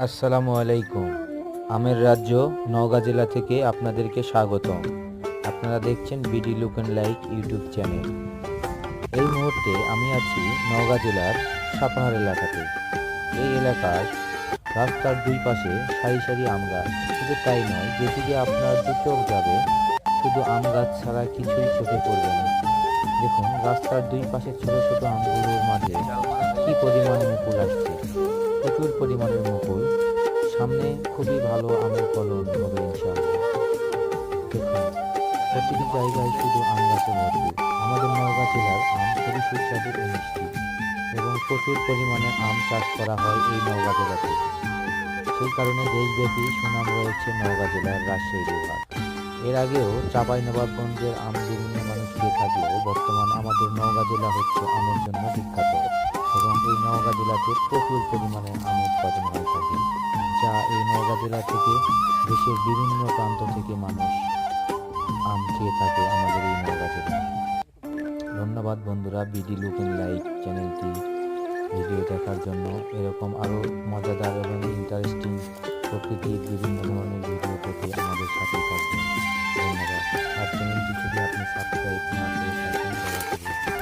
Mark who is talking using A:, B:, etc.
A: আসসালামু আলাইকুম। আমের রাজ্য নওগাঁ জেলা থেকে আপনাদেরকে স্বাগতম। আপনারা দেখছেন BD look and like YouTube channel. এই মুহূর্তে আমি আছি নওগাঁ জেলার সাপাহার এলাকাতে। এই এলাকার রাস্তার দুই পাশে সারি সারি আম গাছ। শুধু তাই নয়, যেদিকে আপনার দু চোখ যাবে শুধু আম গাছ ছাড়া কিছুই চোখে পড়বে না। দেখুন, রাস্তার দুই পাশে ছোট ছোট আমগুলোর মাঝে কি পরিমাণ মুকুল আসছে, প্রচুর পরিমাণের মুকুল। সামনে খুবই ভালো আমের ফলন হবে ইনশাআল্লাহ। দেখুন, প্রতিটি জায়গায় শুধু আম গাছে ভরপুর। আমাদের নওগাঁ জেলার আম খুবই সুস্বাদু ও মিষ্টি এবং প্রচুর পরিমাণে আম চাষ করা হয় এই নওগাঁ জেলাতে। সেই কারণে দেশব্যাপী সুনাম রয়েছে নওগাঁ জেলার রাজশাহী বিভাগ। এর আগেও চাঁপাইনবাবগঞ্জের আম বিভিন্ন মানুষ খেয়ে থাকলেও বর্তমান আমাদের নওগাঁ জেলা হচ্ছে আমের জন্য বিখ্যাত এবং এই নওগাঁ জেলাতে প্রচুর পরিমাণে আম উৎপাদন হয়ে থাকে, যা এই নওগাঁ জেলা থেকে দেশের বিভিন্ন প্রান্ত থেকে মানুষ আম খেয়ে থাকে আমাদের এই নওগাঁ জেলায়। ধন্যবাদ বন্ধুরা, বিডি লুক অ্যান্ড লাইক চ্যানেলটি ভিডিও দেখার জন্য। এরকম আরও মজাদার এবং ইন্টারেস্টিং প্রকৃতির বিভিন্ন ধরনের ভিডিও পেতে আমাদের সাথেই থাকবেন। ধন্যবাদ। আর চ্যানেলটি যদি আপনি সাবস্ক্রাইব না করে থাকেন দয়া করে